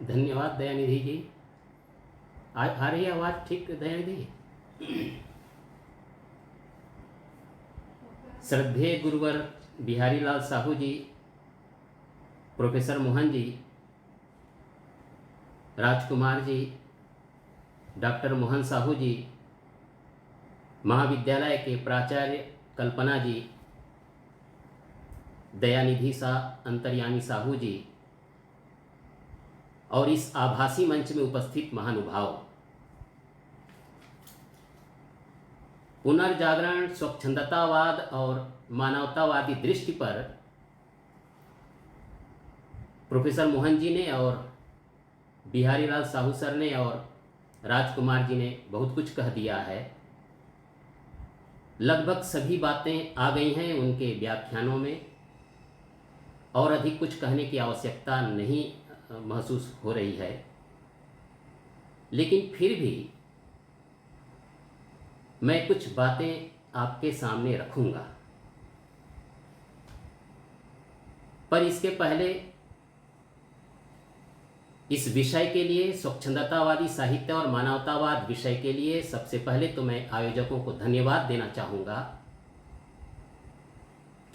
धन्यवाद दयानिधि जी। आ रही है आवाज़ ठीक दयानिधि? श्रद्धेय गुरुवर बिहारी लाल साहू जी, प्रोफेसर मोहन जी, राजकुमार जी, डॉक्टर मोहन साहू जी, महाविद्यालय के प्राचार्य कल्पना जी, दयानिधि सा अंतर्यामी साहू जी और इस आभासी मंच में उपस्थित महानुभाव, पुनर्जागरण, स्वच्छंदतावाद और मानवतावादी दृष्टि पर प्रोफेसर मोहन जी ने और बिहारी लाल साहू सर ने और राजकुमार जी ने बहुत कुछ कह दिया है। लगभग सभी बातें आ गई हैं उनके व्याख्यानों में और अधिक कुछ कहने की आवश्यकता नहीं महसूस हो रही है, लेकिन फिर भी मैं कुछ बातें आपके सामने रखूंगा। पर इसके पहले इस विषय के लिए, स्वच्छंदतावादी साहित्य और मानवतावाद विषय के लिए, सबसे पहले तो मैं आयोजकों को धन्यवाद देना चाहूँगा,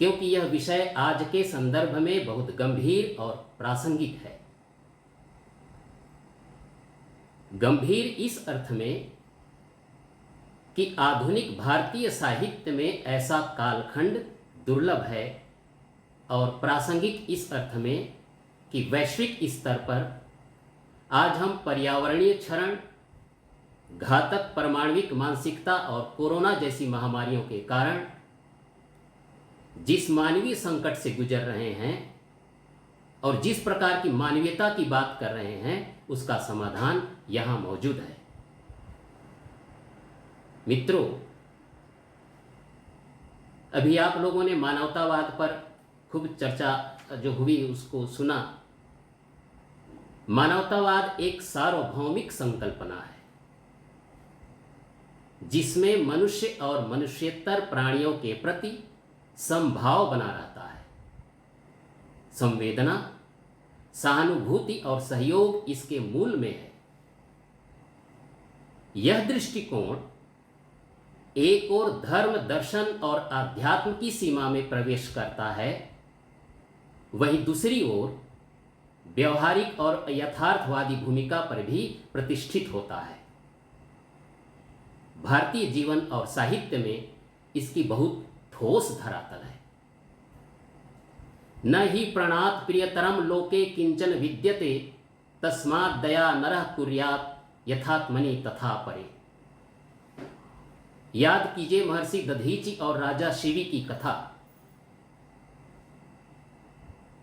क्योंकि यह विषय आज के संदर्भ में बहुत गंभीर और प्रासंगिक है। गंभीर इस अर्थ में कि आधुनिक भारतीय साहित्य में ऐसा कालखंड दुर्लभ है, और प्रासंगिक इस अर्थ में कि वैश्विक स्तर पर आज हम पर्यावरणीय क्षरण, घातक परमाणविक मानसिकता और कोरोना जैसी महामारियों के कारण जिस मानवीय संकट से गुजर रहे हैं और जिस प्रकार की मानवीयता की बात कर रहे हैं, उसका समाधान यहाँ मौजूद है। मित्रों, अभी आप लोगों ने मानवतावाद पर खूब चर्चा जो हुई उसको सुना। मानवतावाद एक सार्वभौमिक संकल्पना है जिसमें मनुष्य और मनुष्येतर प्राणियों के प्रति समभाव बना रहता है। संवेदना, सहानुभूति और सहयोग इसके मूल में है। यह दृष्टिकोण एक ओर धर्म, दर्शन और आध्यात्म की सीमा में प्रवेश करता है, वहीं दूसरी ओर व्यवहारिक और यथार्थवादी भूमिका पर भी प्रतिष्ठित होता है। भारतीय जीवन और साहित्य में इसकी बहुत ठोस धरातल है। न ही प्रणात प्रियतरम लोके किंचन विद्यते तस्मात् दया नरः कुर्यात् यथात्मनि तथा परे। याद कीजिए महर्षि दधीचि और राजा शिवी की कथा।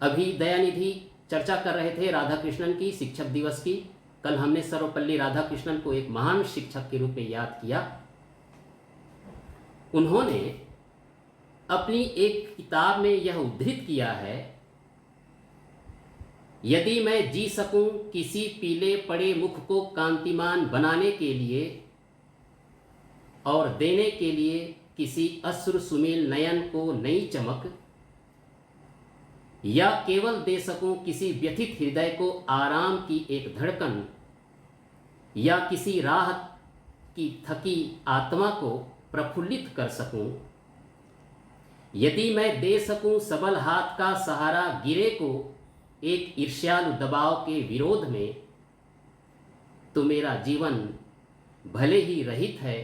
अभी दयानिधि चर्चा कर रहे थे राधा कृष्णन की, शिक्षक दिवस की। कल हमने सर्वपल्ली राधाकृष्णन को एक महान शिक्षक के रूप में याद किया। उन्होंने अपनी एक किताब में यह उद्धृत किया है, यदि मैं जी सकूं किसी पीले पड़े मुख को कांतिमान बनाने के लिए और देने के लिए किसी अश्रु सुमेल नयन को नई चमक, या केवल दे सकूं किसी व्यथित हृदय को आराम की एक धड़कन, या किसी राहत की थकी आत्मा को प्रफुल्लित कर सकूं, यदि मैं दे सकूं सबल हाथ का सहारा गिरे को एक ईर्ष्यालु दबाव के विरोध में, तो मेरा जीवन भले ही रहित है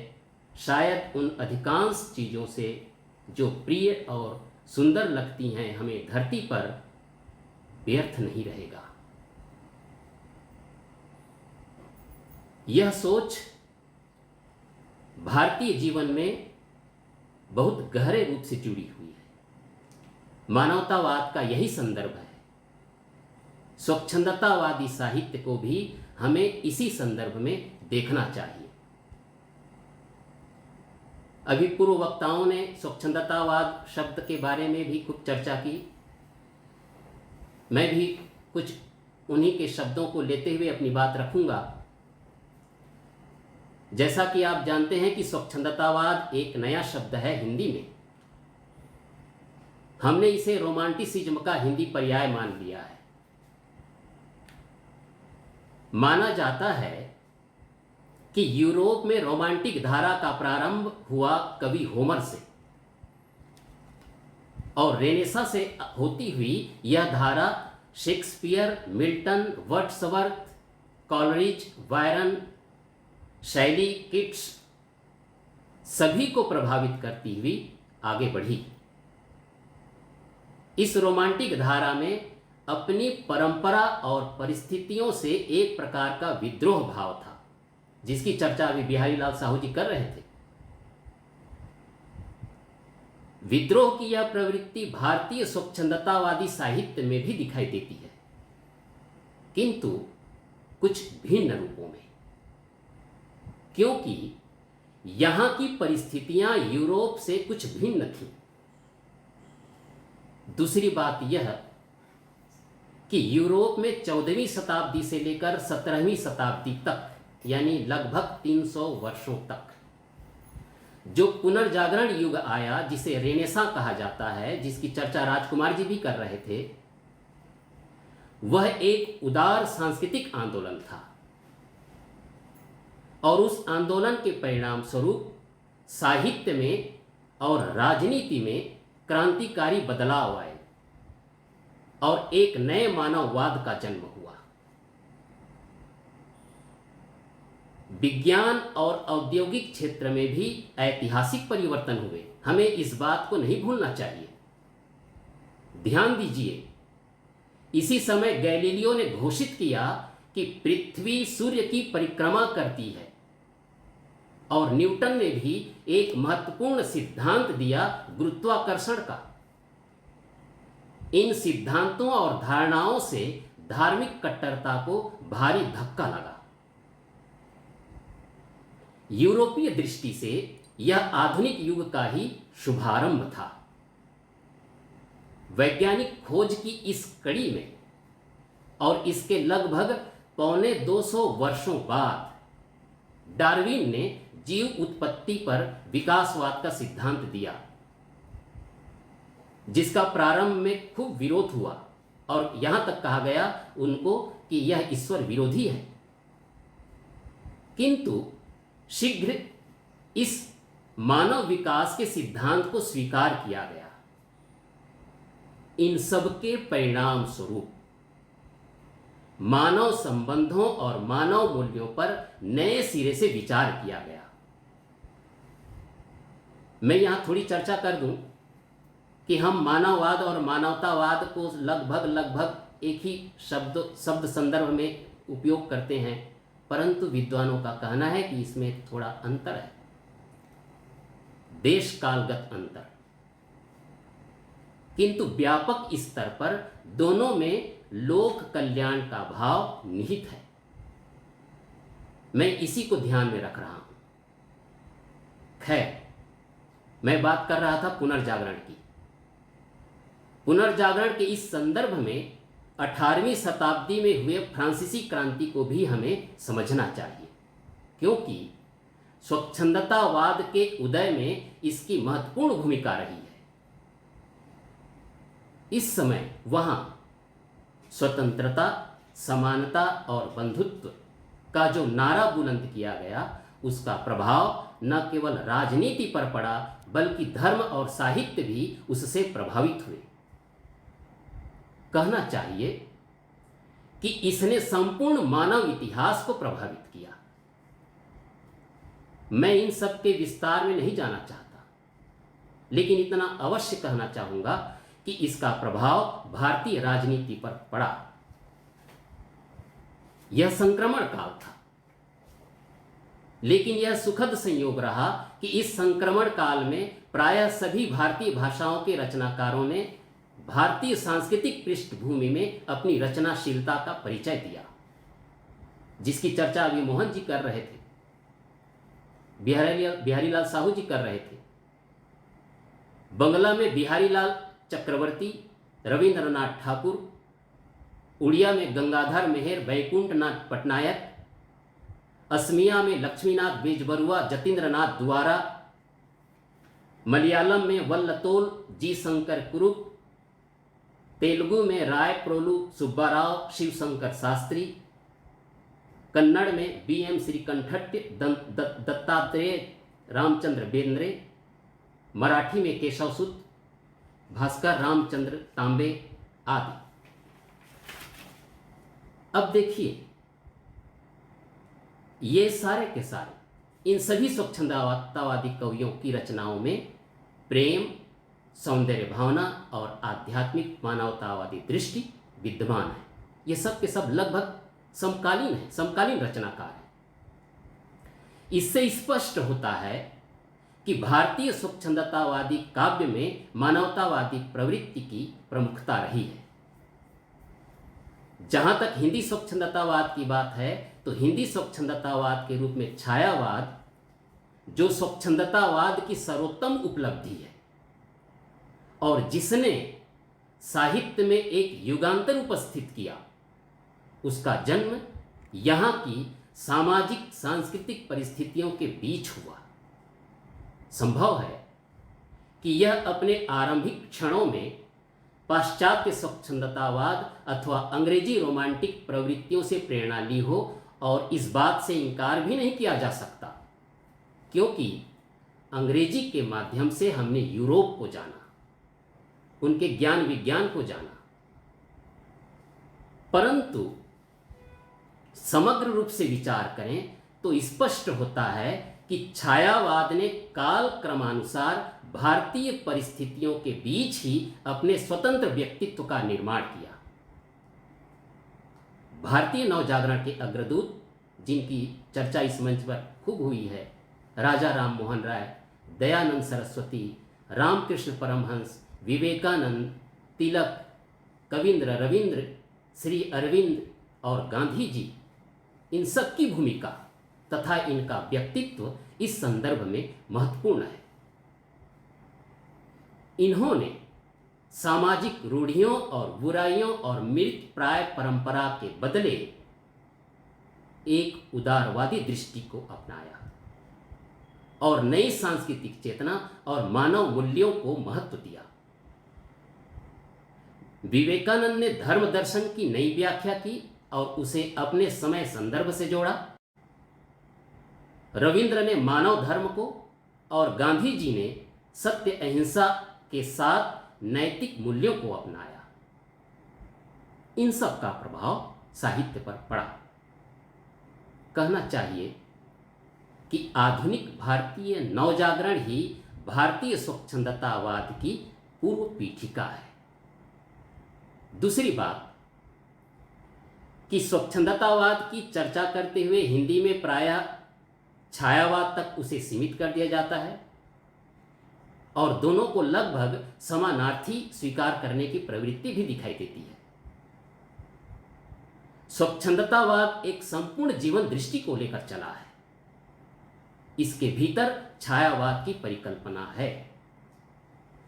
शायद उन अधिकांश चीज़ों से जो प्रिय और सुंदर लगती हैं हमें धरती पर, व्यर्थ नहीं रहेगा। यह सोच भारतीय जीवन में बहुत गहरे रूप से जुड़ी हुई है। मानवतावाद का यही संदर्भ है। स्वच्छंदतावादी साहित्य को भी हमें इसी संदर्भ में देखना चाहिए। अभी पूर्व वक्ताओं ने स्वच्छंदतावाद शब्द के बारे में भी खूब चर्चा की। मैं भी कुछ उन्हीं के शब्दों को लेते हुए अपनी बात रखूंगा। जैसा कि आप जानते हैं कि स्वच्छंदतावाद एक नया शब्द है हिंदी में। हमने इसे रोमांटिसिज्म का हिंदी पर्याय मान लिया है। माना जाता है कि यूरोप में रोमांटिक धारा का प्रारंभ हुआ कवि होमर से, और रेनेसा से होती हुई यह धारा Shakespeare, Milton, Wordsworth, Coleridge, Byron, शैली, किट्स सभी को प्रभावित करती हुई आगे बढ़ी। इस रोमांटिक धारा में अपनी परंपरा और परिस्थितियों से एक प्रकार का विद्रोह भाव था, जिसकी चर्चा अभी बिहारी लाल साहू जी कर रहे थे। विद्रोह की यह प्रवृत्ति भारतीय स्वच्छंदतावादी साहित्य में भी दिखाई देती है, किंतु कुछ भिन्न रूपों में, क्योंकि यहां की परिस्थितियां यूरोप से कुछ भिन्न थीं। दूसरी बात यह कि यूरोप में 14वीं शताब्दी से लेकर 17वीं शताब्दी तक, यानी लगभग 300 वर्षों तक, जो पुनर्जागरण युग आया, जिसे रेनेसां कहा जाता है, जिसकी चर्चा राजकुमार जी भी कर रहे थे, वह एक उदार सांस्कृतिक आंदोलन था। और उस आंदोलन के परिणाम स्वरूप साहित्य में और राजनीति में क्रांतिकारी बदलाव आए और एक नए मानववाद का जन्म हुआ। विज्ञान और औद्योगिक क्षेत्र में भी ऐतिहासिक परिवर्तन हुए, हमें इस बात को नहीं भूलना चाहिए। ध्यान दीजिए, इसी समय गैलीलियो ने घोषित किया कि पृथ्वी सूर्य की परिक्रमा करती है, और न्यूटन ने भी एक महत्वपूर्ण सिद्धांत दिया, गुरुत्वाकर्षण का। इन सिद्धांतों और धारणाओं से धार्मिक कट्टरता को भारी धक्का लगा। यूरोपीय दृष्टि से यह आधुनिक युग का ही शुभारंभ था। वैज्ञानिक खोज की इस कड़ी में और इसके लगभग 250 वर्षों बाद डार्विन ने जीव उत्पत्ति पर विकासवाद का सिद्धांत दिया, जिसका प्रारंभ में खूब विरोध हुआ और यहां तक कहा गया उनको कि यह ईश्वर विरोधी है। किंतु शीघ्र इस मानव विकास के सिद्धांत को स्वीकार किया गया। इन सब के परिणाम स्वरूप मानव संबंधों और मानव मूल्यों पर नए सिरे से विचार किया गया। मैं यहां थोड़ी चर्चा कर दूं कि हम मानववाद और मानवतावाद को लगभग एक ही शब्द संदर्भ में उपयोग करते हैं, परंतु विद्वानों का कहना है कि इसमें थोड़ा अंतर है, देश कालगत अंतर। किंतु व्यापक स्तर पर दोनों में लोक कल्याण का भाव निहित है। मैं इसी को ध्यान में रख रहा हूं। खैर, मैं बात कर रहा था पुनर्जागरण की। पुनर्जागरण के इस संदर्भ में 18वीं शताब्दी में हुए फ्रांसीसी क्रांति को भी हमें समझना चाहिए, क्योंकि स्वच्छंदतावाद के उदय में इसकी महत्वपूर्ण भूमिका रही है। इस समय वहां स्वतंत्रता, समानता और बंधुत्व का जो नारा बुलंद किया गया, उसका प्रभाव न केवल राजनीति पर पड़ा, बल्कि धर्म और साहित्य भी उससे प्रभावित हुए। कहना चाहिए कि इसने संपूर्ण मानव इतिहास को प्रभावित किया। मैं इन सब के विस्तार में नहीं जाना चाहता, लेकिन इतना अवश्य कहना चाहूंगा कि इसका प्रभाव भारतीय राजनीति पर पड़ा। यह संक्रमण काल था, लेकिन यह सुखद संयोग रहा कि इस संक्रमण काल में प्रायः सभी भारतीय भाषाओं के रचनाकारों ने भारतीय सांस्कृतिक पृष्ठभूमि में अपनी रचनाशीलता का परिचय दिया, जिसकी चर्चा अभी मोहन जी कर रहे थे, बिहारी लाल साहू जी कर रहे थे। बंगला में बिहारी लाल चक्रवर्ती, रविंद्रनाथ ठाकुर, उड़िया में गंगाधर मेहर, बैकुंठनाथ पटनायक, असमिया में लक्ष्मीनाथ बेजबरुआ, जतीन्द्रनाथ द्वारा, मलयालम में वल्लतोल जी शंकर कुरुप, तेलुगु में राय प्रोलु सुब्बाराव शिवशंकर शास्त्री, कन्नड़ में B.M. श्रीकंठट्य दत्तात्रेय रामचंद्र बेंद्रे, मराठी में केशवसुत, भास्कर रामचंद्र तांबे आदि। अब देखिए, ये सारे के सारे इन सभी स्वच्छंदतावादी कवियों की रचनाओं में प्रेम, सौंदर्य भावना और आध्यात्मिक मानवतावादी दृष्टि विद्यमान है। ये सब के सब लगभग समकालीन है, समकालीन रचनाकार हैं। इससे स्पष्ट होता है कि भारतीय स्वच्छंदतावादी काव्य में मानवतावादी प्रवृत्ति की प्रमुखता रही है। जहां तक हिंदी स्वच्छंदतावाद की बात है, तो हिंदी स्वच्छंदतावाद के रूप में छायावाद, जो स्वच्छंदतावाद की सर्वोत्तम उपलब्धि है और जिसने साहित्य में एक युगांतर उपस्थित किया, उसका जन्म यहाँ की सामाजिक सांस्कृतिक परिस्थितियों के बीच हुआ। संभव है कि यह अपने आरंभिक क्षणों में पाश्चात्य स्वच्छंदतावाद अथवा अंग्रेजी रोमांटिक प्रवृत्तियों से प्रेरणा ली हो, और इस बात से इनकार भी नहीं किया जा सकता, क्योंकि अंग्रेजी के माध्यम से हमने यूरोप को जाना, उनके ज्ञान विज्ञान को जाना। परंतु समग्र रूप से विचार करें तो स्पष्ट होता है कि छायावाद ने काल क्रमानुसार भारतीय परिस्थितियों के बीच ही अपने स्वतंत्र व्यक्तित्व का निर्माण किया। भारतीय नवजागरण के अग्रदूत, जिनकी चर्चा इस मंच पर खूब हुई है, राजा राम मोहन राय, दयानंद सरस्वती, रामकृष्ण परमहंस, विवेकानंद, तिलक, कविंद्र रविंद्र, श्री अरविंद और गांधी जी, इन सब की भूमिका तथा इनका व्यक्तित्व इस संदर्भ में महत्वपूर्ण है। इन्होंने सामाजिक रूढ़ियों और बुराइयों और मृत प्राय परंपरा के बदले एक उदारवादी दृष्टि को अपनाया और नई सांस्कृतिक चेतना और मानव मूल्यों को महत्व दिया। विवेकानंद ने धर्म दर्शन की नई व्याख्या की और उसे अपने समय संदर्भ से जोड़ा। रविंद्र ने मानव धर्म को और गांधी जी ने सत्य अहिंसा के साथ नैतिक मूल्यों को अपनाया। इन सब का प्रभाव साहित्य पर पड़ा। कहना चाहिए कि आधुनिक भारतीय नवजागरण ही भारतीय स्वच्छंदतावाद की पूर्व पीठिका है। दूसरी बात कि स्वच्छंदतावाद की चर्चा करते हुए हिंदी में प्रायः छायावाद तक उसे सीमित कर दिया जाता है और दोनों को लगभग समानार्थी स्वीकार करने की प्रवृत्ति भी दिखाई देती है। स्वच्छंदतावाद एक संपूर्ण जीवन दृष्टि को लेकर चला है। इसके भीतर छायावाद की परिकल्पना है।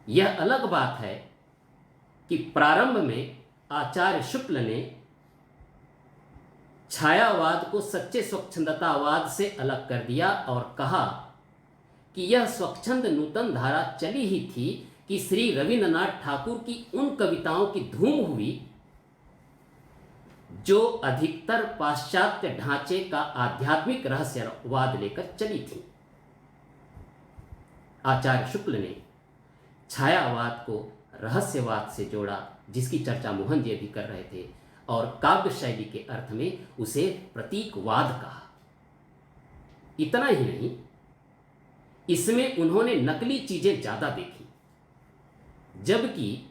यह अलग बात है कि प्रारंभ में आचार्य शुक्ल ने छायावाद को सच्चे स्वच्छंदतावाद से अलग कर दिया और कहा कि यह स्वच्छंद नूतन धारा चली ही थी कि श्री रविंद्रनाथ ठाकुर की उन कविताओं की धूम हुई जो अधिकतर पाश्चात्य ढांचे का आध्यात्मिक रहस्यवाद लेकर चली थी। आचार्य शुक्ल ने छायावाद को रहस्यवाद से जोड़ा, जिसकी चर्चा मोहन जी भी कर रहे थे, और काव्य शैली के अर्थ में उसे प्रतीकवाद कहा। इतना ही नहीं, इसमें उन्होंने नकली चीजें ज्यादा देखी, जबकि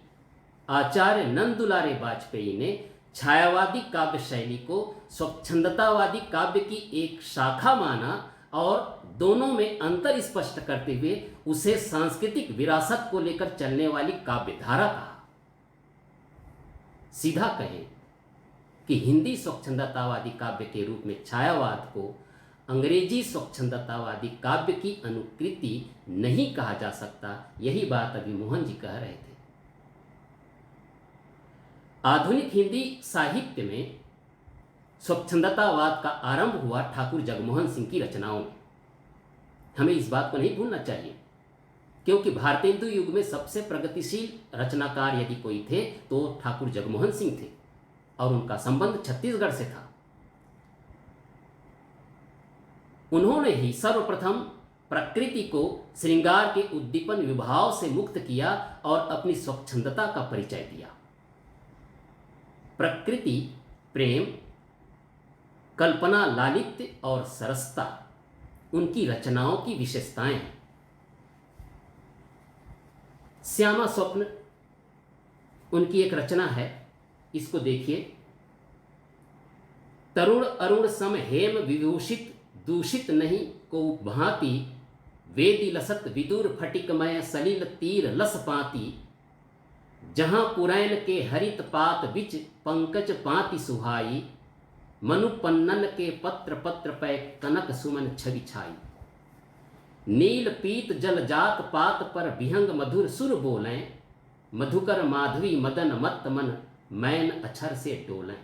आचार्य नंदुलारे वाजपेयी ने छायावादी काव्य शैली को स्वच्छंदतावादी काव्य की एक शाखा माना और दोनों में अंतर स्पष्ट करते हुए उसे सांस्कृतिक विरासत को लेकर चलने वाली काव्य धारा कहा। सीधा कहें कि हिंदी स्वच्छंदतावादी काव्य के रूप में छायावाद को अंग्रेजी स्वच्छंदतावादी काव्य की अनुकृति नहीं कहा जा सकता। यही बात अभी मोहन जी कह रहे थे। आधुनिक हिंदी साहित्य में स्वच्छंदतावाद का आरंभ हुआ ठाकुर जगमोहन सिंह की रचनाओं में। हमें इस बात को नहीं भूलना चाहिए, क्योंकि भारतेंदु युग में सबसे प्रगतिशील रचनाकार यदि कोई थे तो ठाकुर जगमोहन सिंह थे और उनका संबंध छत्तीसगढ़ से था। उन्होंने ही सर्वप्रथम प्रकृति को श्रृंगार के उद्दीपन विभाव से मुक्त किया और अपनी स्वच्छंदता का परिचय दिया। प्रकृति प्रेम, कल्पना, लालित्य और सरसता उनकी रचनाओं की विशेषताएं हैं। श्यामा स्वप्न उनकी एक रचना है, इसको देखिए। तरुण अरुण सम हेम विभूषित, दूषित नहीं को भांति, वेदी लसत विदुर फटिकमय सलिल तीर लस पाती, जहां पुरैन के हरित पात बिच पंकज पाति सुहाई, मनुपन्नन के पत्र पत्र पै कनक सुमन छवि छाई, नील पीत जल जात पात पर विहंग मधुर सुर बोलें, मधुकर माधवी मदन मत मन मैन अक्षर से डोलें।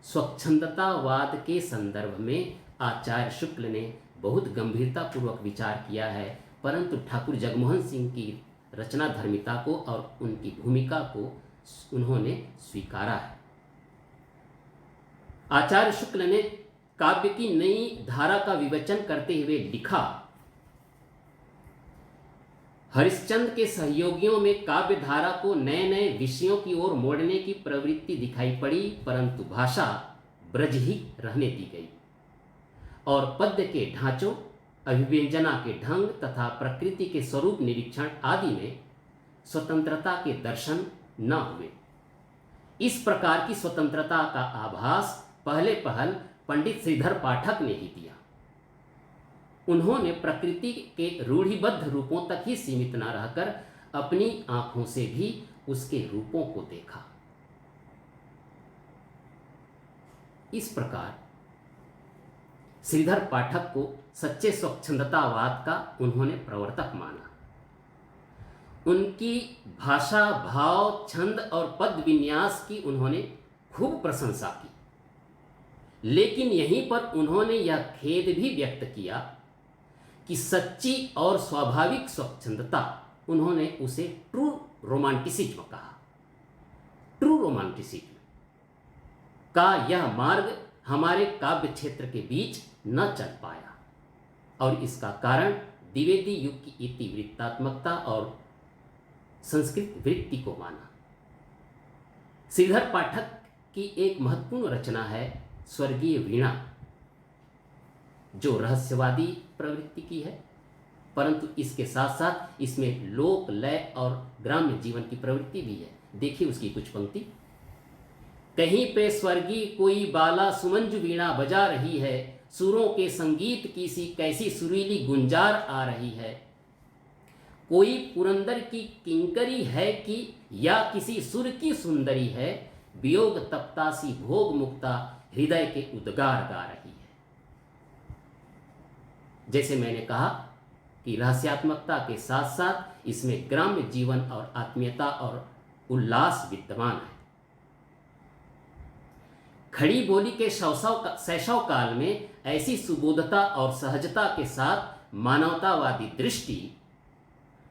स्वच्छंदतावाद के संदर्भ में आचार्य शुक्ल ने बहुत गंभीरतापूर्वक विचार किया है, परंतु ठाकुर जगमोहन सिंह की रचना धर्मिता को और उनकी भूमिका को उन्होंने स्वीकारा है। आचार्य शुक्ल ने काव्य की नई धारा का विवेचन करते हुए लिखा, हरिश्चंद्र के सहयोगियों में काव्य धारा को नए नए विषयों की ओर मोड़ने की प्रवृत्ति दिखाई पड़ी, परंतु भाषा ब्रज ही रहने दी गई और पद्य के ढांचों, अभिव्यंजना के ढंग तथा प्रकृति के स्वरूप निरीक्षण आदि में स्वतंत्रता के दर्शन न हुए। इस प्रकार की स्वतंत्रता का आभास पहले पहल पंडित श्रीधर पाठक ने ही दिया। उन्होंने प्रकृति के रूढ़िबद्ध रूपों तक ही सीमित न रहकर अपनी आंखों से भी उसके रूपों को देखा। इस प्रकार श्रीधर पाठक को सच्चे स्वच्छंदतावाद का उन्होंने प्रवर्तक माना। उनकी भाषा, भाव, छंद और पद विन्यास की उन्होंने खूब प्रशंसा की, लेकिन यहीं पर उन्होंने यह खेद भी व्यक्त किया कि सच्ची और स्वाभाविक स्वच्छंदता, उन्होंने उसे ट्रू रोमांटिसिज्म कहा। ट्रू रोमांटिसिज्म का यह मार्ग हमारे काव्य क्षेत्र के बीच न चल पाया और इसका कारण द्विवेदी युग की इतिवृत्तात्मकता और संस्कृत वृत्ति को माना। श्रीधर पाठक की एक महत्वपूर्ण रचना है स्वर्गीय वीणा, जो रहस्यवादी प्रवृत्ति की है, परंतु इसके साथ साथ इसमें लोक, लय और ग्राम्य जीवन की प्रवृत्ति भी है। देखिए उसकी कुछ पंक्ति। कहीं पे स्वर्गीय कोई बाला सुमंजु वीणा बजा रही है, सुरों के संगीत की सी कैसी सुरीली गुंजार आ रही है। कोई पुरंदर की किंकरी है कि या किसी सुर की सुंदरी है, वियोग तप्ता सी भोग मुक्ता हृदय के उद्गार गा रही है। जैसे मैंने कहा कि रहस्यात्मकता के साथ साथ इसमें ग्राम्य जीवन और आत्मीयता और उल्लास विद्यमान है। खड़ी बोली के शैशव काल में ऐसी सुबोधता और सहजता के साथ मानवतावादी दृष्टि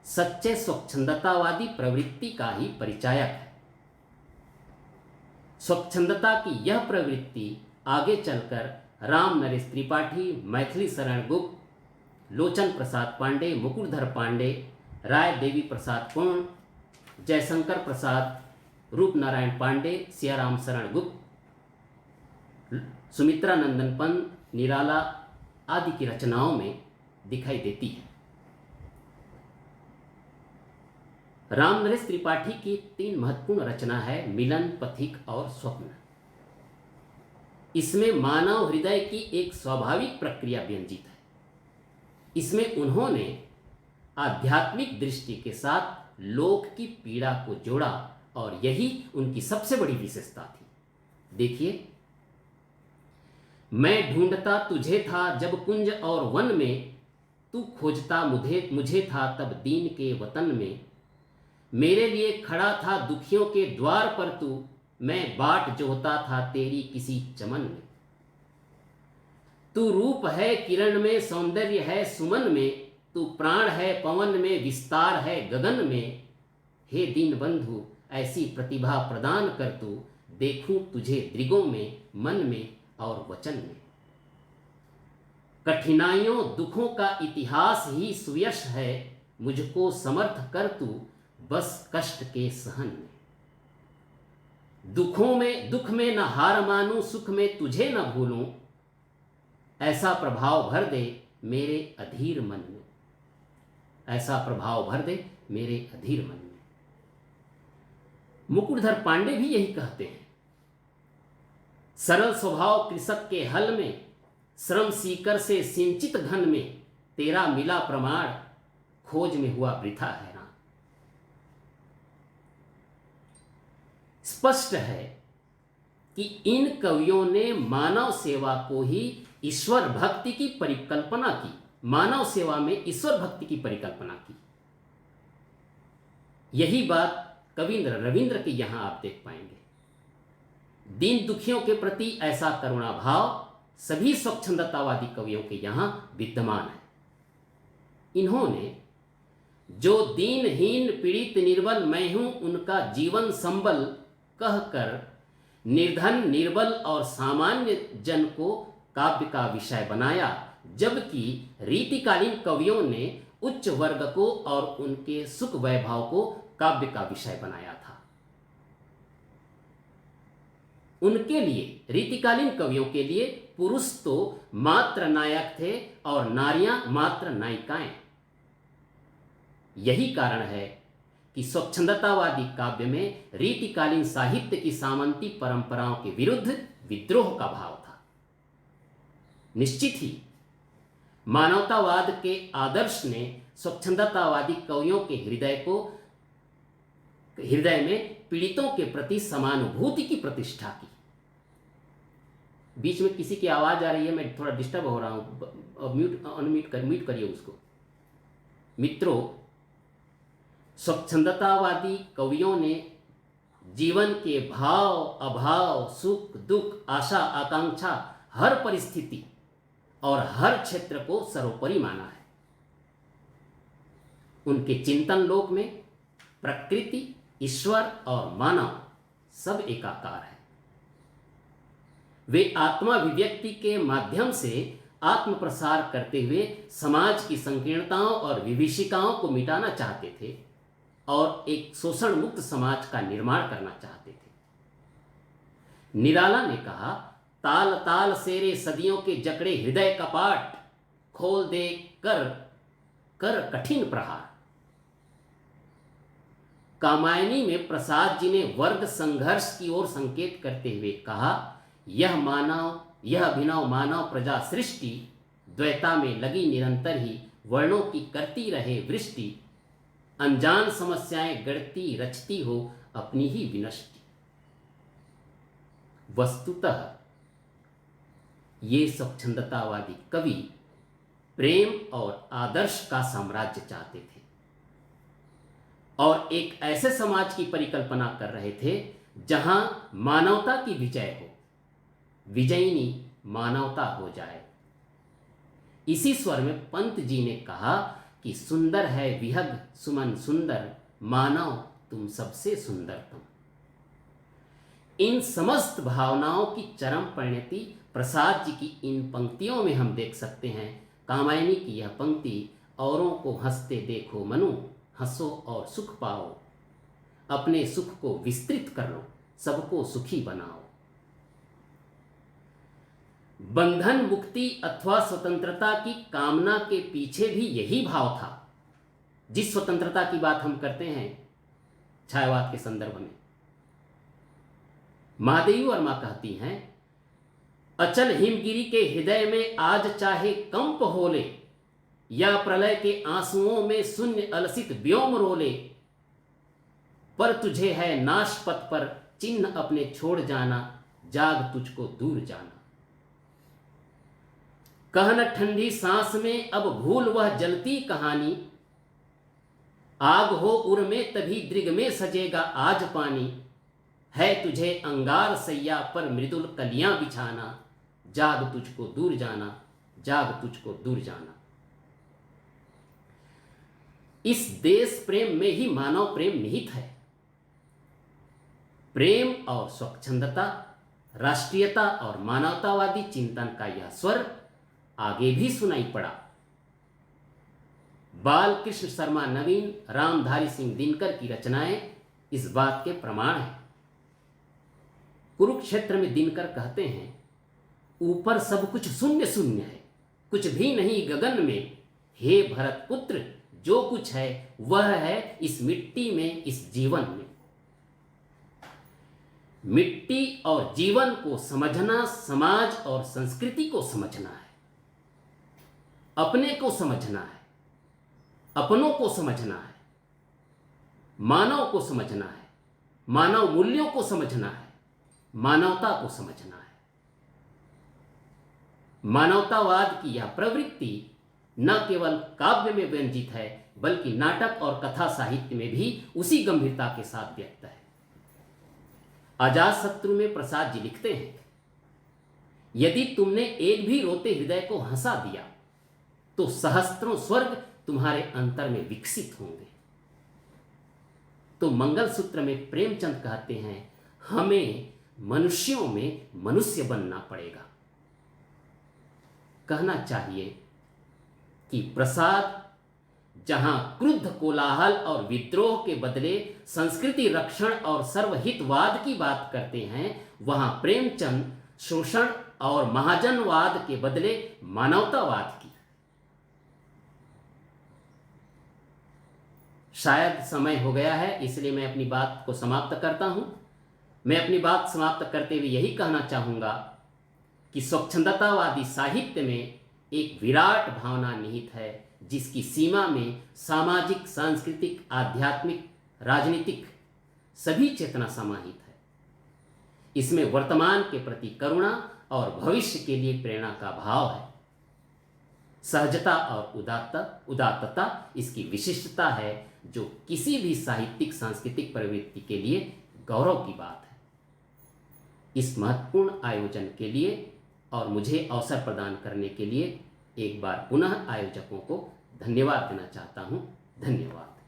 सच्चे स्वच्छंदतावादी प्रवृत्ति का ही परिचायक है। स्वच्छंदता की यह प्रवृत्ति आगे चलकर राम नरेश त्रिपाठी, मैथिली शरण गुप्त, लोचन प्रसाद पांडे, मुकुरधर पांडे, राय देवी प्रसाद पूर्ण, जयशंकर प्रसाद, रूप नारायण पांडे, सियाराम शरण गुप्त, सुमित्रा नंदन पंत, निराला आदि की रचनाओं में दिखाई देती है। राम नरेश त्रिपाठी की 3 महत्वपूर्ण रचना है मिलन, पथिक और स्वप्न। इसमें मानव हृदय की एक स्वाभाविक प्रक्रिया व्यंजित है। इसमें उन्होंने आध्यात्मिक दृष्टि के साथ लोक की पीड़ा को जोड़ा और यही उनकी सबसे बड़ी विशेषता थी। देखिए, मैं ढूंढता तुझे था जब कुंज और वन में, तू खोजता मुझे था तब दीन के वतन में। मेरे लिए खड़ा था दुखियों के द्वार पर तू, मैं बाट जोहता था तेरी किसी चमन में। तू रूप है किरण में, सौंदर्य है सुमन में, तू प्राण है पवन में, विस्तार है गगन में। हे दीन बंधु ऐसी प्रतिभा प्रदान कर तू, देखूं तुझे दृगों में, मन में और वचन में। कठिनाइयों दुखों का इतिहास ही सुयश है, मुझको समर्थ कर तू बस कष्ट के सहन में। दुख में न हार मानूं, सुख में तुझे न भूलूं, ऐसा प्रभाव भर दे मेरे अधीर मन में, ऐसा प्रभाव भर दे मेरे अधीर मन में। मुकुटधर पांडे भी यही कहते हैं। सरल स्वभाव कृषक के हल में, श्रम सीकर से सिंचित घन में, तेरा मिला प्रमाण खोज में हुआ वृथा हैरान। स्पष्ट है कि इन कवियों ने मानव सेवा को ही ईश्वर भक्ति की परिकल्पना की, मानव सेवा में ईश्वर भक्ति की परिकल्पना की। यही बात कविंद्र रविंद्र के यहां आप देख पाएंगे। दीन दुखियों के प्रति ऐसा करुणा भाव सभी स्वच्छंदतावादी कवियों के यहां विद्यमान है। इन्होंने जो दीनहीन पीड़ित निर्बल मैं हूं उनका जीवन संबल कहकर निर्धन निर्बल और सामान्य जन को काव्य का विषय बनाया, जबकि रीतिकालीन कवियों ने उच्च वर्ग को और उनके सुख वैभव को काव्य का विषय बनाया था। उनके लिए, रीतिकालीन कवियों के लिए पुरुष तो मात्र नायक थे और नारियां मात्र नायिकाएं। यही कारण है कि स्वच्छंदतावादी काव्य में रीतिकालीन साहित्य की सामंती परंपराओं के विरुद्ध विद्रोह का भाव था। निश्चित ही मानवतावाद के आदर्श ने स्वच्छंदतावादी कवियों के हृदय में पीड़ितों के प्रति समानुभूति की प्रतिष्ठा की। बीच में किसी की आवाज आ रही है, मैं थोड़ा डिस्टर्ब हो रहा हूं, म्यूट करिए उसको। मित्रों, स्वच्छंदतावादी कवियों ने जीवन के भाव अभाव, सुख दुख, आशा आकांक्षा, हर परिस्थिति और हर क्षेत्र को सर्वोपरि माना है। उनके चिंतन लोक में प्रकृति, ईश्वर और मानव सब एकाकार है। वे आत्माभिव्यक्ति के माध्यम से आत्म प्रसार करते हुए समाज की संकीर्णताओं और विभीषिकाओं को मिटाना चाहते थे और एक शोषण मुक्त समाज का निर्माण करना चाहते थे। निराला ने कहा, ताल ताल सेरे सदियों के जकड़े हृदय कपाट, खोल दे कर कर कठिन प्रहार। कामायनी में प्रसाद जी ने वर्ग संघर्ष की ओर संकेत करते हुए कहा, यह अभिनव मानव प्रजा सृष्टि, द्वैता में लगी निरंतर ही वर्णों की करती रहे वृष्टि, अनजान समस्याएं गढ़ती रचती हो अपनी ही विनष्टि। वस्तुतः ये स्वच्छंदतावादी कवि प्रेम और आदर्श का साम्राज्य चाहते थे और एक ऐसे समाज की परिकल्पना कर रहे थे जहां मानवता की विजय हो, विजयिनी मानवता हो जाए। इसी स्वर में पंत जी ने कहा कि सुंदर है विहग सुमन सुंदर, मानव तुम सबसे सुंदरतम। इन समस्त भावनाओं की चरम परिणति प्रसाद जी की इन पंक्तियों में हम देख सकते हैं। कामायनी की यह पंक्ति, औरों को हंसते देखो मनु, हंसो और सुख पाओ, अपने सुख को विस्तृत कर लो, सबको सुखी बनाओ। बंधन मुक्ति अथवा स्वतंत्रता की कामना के पीछे भी यही भाव था। जिस स्वतंत्रता की बात हम करते हैं छायावाद के संदर्भ में, महादेवी वर्मा कहती हैं, अचल हिमगिरी के हृदय में आज चाहे कंप होले, या प्रलय के आंसुओं में शून्य अलसित व्योम रोले, पर तुझे है नाश पथ पर चिन्ह अपने छोड़ जाना, जाग तुझको दूर जाना। कहन ठंडी सांस में अब भूल वह जलती कहानी, आग हो उर में तभी दृग में सजेगा आज पानी, है तुझे अंगार सैया पर मृदुल कलियां बिछाना, जाग तुझको दूर जाना, जाग तुझको दूर जाना। इस देश प्रेम में ही मानव प्रेम निहित है। प्रेम और स्वच्छंदता, राष्ट्रीयता और मानवतावादी चिंतन का यह स्वर आगे भी सुनाई पड़ा। बाल कृष्ण शर्मा नवीन, रामधारी सिंह दिनकर की रचनाएं इस बात के प्रमाण हैं। कुरुक्षेत्र में दिनकर कहते हैं, ऊपर सब कुछ शून्य शून्य है, कुछ भी नहीं गगन में। हे भरत पुत्र, जो कुछ है वह है इस मिट्टी में, इस जीवन में। मिट्टी और जीवन को समझना समाज और संस्कृति को समझना है, अपने को समझना है, अपनों को समझना है, मानव को समझना है, मानव मूल्यों को समझना है, मानवता को समझना है। मानवतावाद की यह प्रवृत्ति न केवल काव्य में व्यंजित है, बल्कि नाटक और कथा साहित्य में भी उसी गंभीरता के साथ व्यक्त है। अजातशत्रु में प्रसाद जी लिखते हैं, यदि तुमने एक भी रोते हृदय को हंसा दिया तो सहस्त्रों स्वर्ग तुम्हारे अंतर में विकसित होंगे। तो मंगलसूत्र में प्रेमचंद कहते हैं, हमें मनुष्यों में मनुष्य बनना पड़ेगा। कहना चाहिए कि प्रसाद जहां क्रुद्ध कोलाहल और विद्रोह के बदले संस्कृति रक्षण और सर्वहितवाद की बात करते हैं, वहां प्रेमचंद शोषण और महाजनवाद के बदले मानवतावाद की। शायद समय हो गया है, इसलिए मैं अपनी बात को समाप्त करता हूं। मैं अपनी बात समाप्त करते हुए यही कहना चाहूंगा कि स्वच्छंदतावादी साहित्य में एक विराट भावना निहित है, जिसकी सीमा में सामाजिक, सांस्कृतिक, आध्यात्मिक, राजनीतिक सभी चेतना समाहित है। इसमें वर्तमान के प्रति करुणा और भविष्य के लिए प्रेरणा का भाव है। सहजता और उदात्तता इसकी विशिष्टता है, जो किसी भी साहित्यिक सांस्कृतिक प्रवृत्ति के लिए गौरव की बात है। इस महत्वपूर्ण आयोजन के लिए और मुझे अवसर प्रदान करने के लिए एक बार पुनः आयोजकों को धन्यवाद देना चाहता हूं। धन्यवाद।